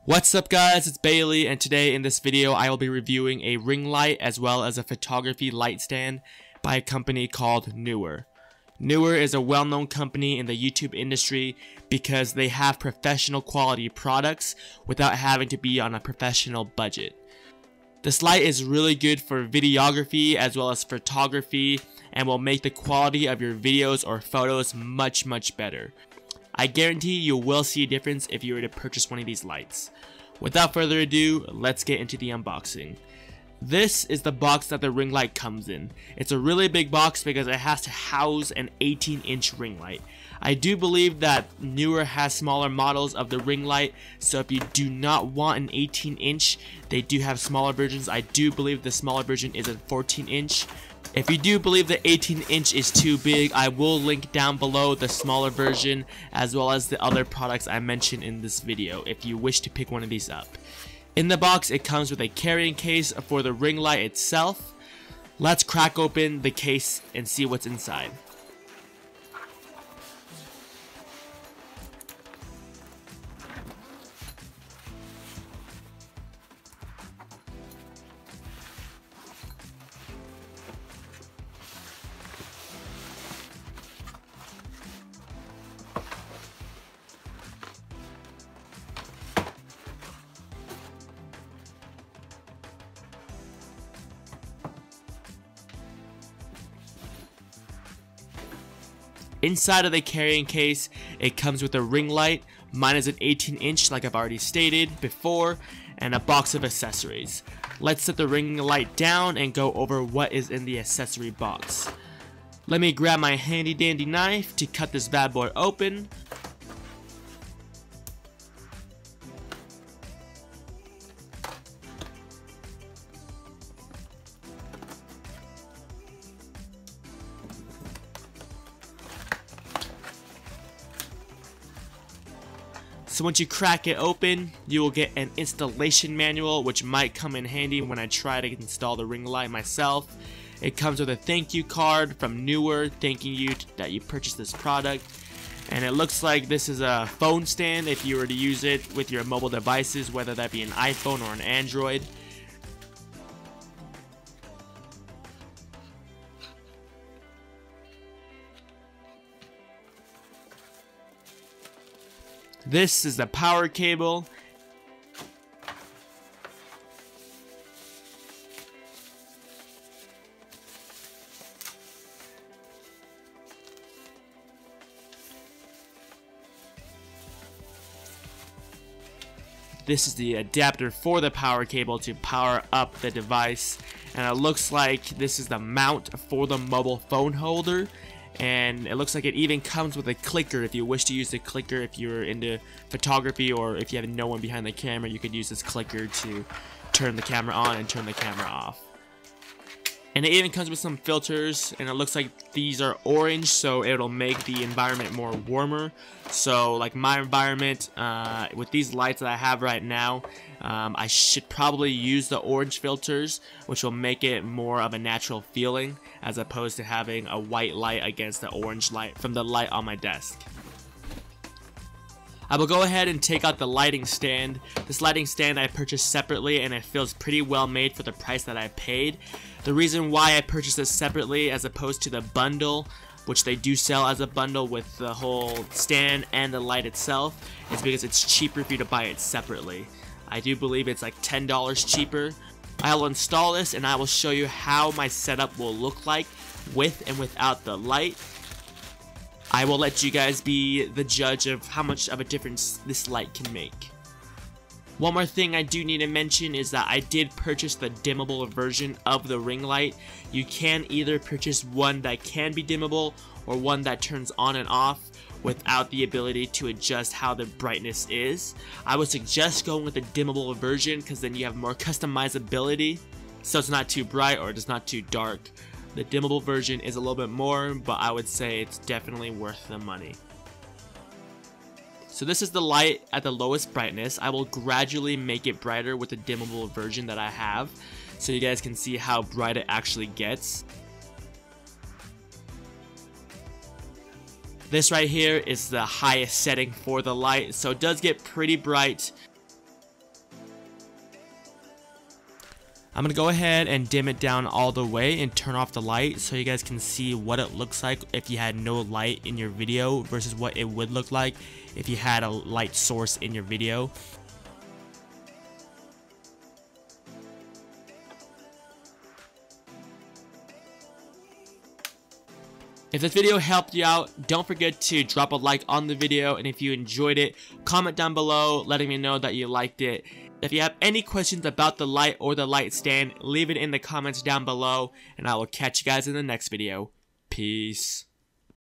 What's up guys, it's Bailey, and today in this video I will be reviewing a ring light as well as a photography light stand by a company called Neewer. Neewer is a well-known company in the YouTube industry because they have professional quality products without having to be on a professional budget. This light is really good for videography as well as photography and will make the quality of your videos or photos much better. I guarantee you will see a difference if you were to purchase one of these lights. Without further ado, let's get into the unboxing. This is the box that the ring light comes in. It's a really big box because it has to house an 18-inch ring light. I do believe that Neewer has smaller models of the ring light, so if you do not want an 18-inch, they do have smaller versions. I do believe the smaller version is a 14-inch. If you do believe the 18-inch is too big, I will link down below the smaller version as well as the other products I mentioned in this video if you wish to pick one of these up. In the box, it comes with a carrying case for the ring light itself. Let's crack open the case and see what's inside. Inside of the carrying case, it comes with a ring light. Mine is an 18-inch like I've already stated before, and a box of accessories. Let's set the ring light down and go over what is in the accessory box. Let me grab my handy dandy knife to cut this bad boy open. So once you crack it open, you will get an installation manual, which might come in handy when I try to install the ring light myself. It comes with a thank you card from Neewer thanking you that you purchased this product. And it looks like this is a phone stand if you were to use it with your mobile devices, whether that be an iPhone or an Android. This is the power cable. This is the adapter for the power cable to power up the device. And it looks like this is the mount for the mobile phone holder. And it looks like it even comes with a clicker if you wish to use the clicker. If you're into photography or if you have no one behind the camera, you could use this clicker to turn the camera on and turn the camera off. And it even comes with some filters, and it looks like these are orange, so it'll make the environment more warmer. So like my environment with these lights that I have right now, I should probably use the orange filters, which will make it more of a natural feeling as opposed to having a white light against the orange light from the light on my desk. I will go ahead and take out the lighting stand. This lighting stand I purchased separately, and it feels pretty well made for the price that I paid. The reason why I purchased this separately as opposed to the bundle, which they do sell as a bundle with the whole stand and the light itself, is because it's cheaper for you to buy it separately. I do believe it's like $10 cheaper. I will install this and I will show you how my setup will look like with and without the light. I will let you guys be the judge of how much of a difference this light can make. One more thing I do need to mention is that I did purchase the dimmable version of the ring light. You can either purchase one that can be dimmable or one that turns on and off without the ability to adjust how the brightness is. I would suggest going with the dimmable version because then you have more customizability, so it's not too bright or it's not too dark. The dimmable version is a little bit more, but I would say it's definitely worth the money. So this is the light at the lowest brightness. I will gradually make it brighter with the dimmable version that I have, so you guys can see how bright it actually gets. This right here is the highest setting for the light, so it does get pretty bright. I'm going to go ahead and dim it down all the way and turn off the light so you guys can see what it looks like if you had no light in your video versus what it would look like if you had a light source in your video. If this video helped you out, don't forget to drop a like on the video, and if you enjoyed it, comment down below letting me know that you liked it. If you have any questions about the light or the light stand, leave it in the comments down below, and I will catch you guys in the next video. Peace.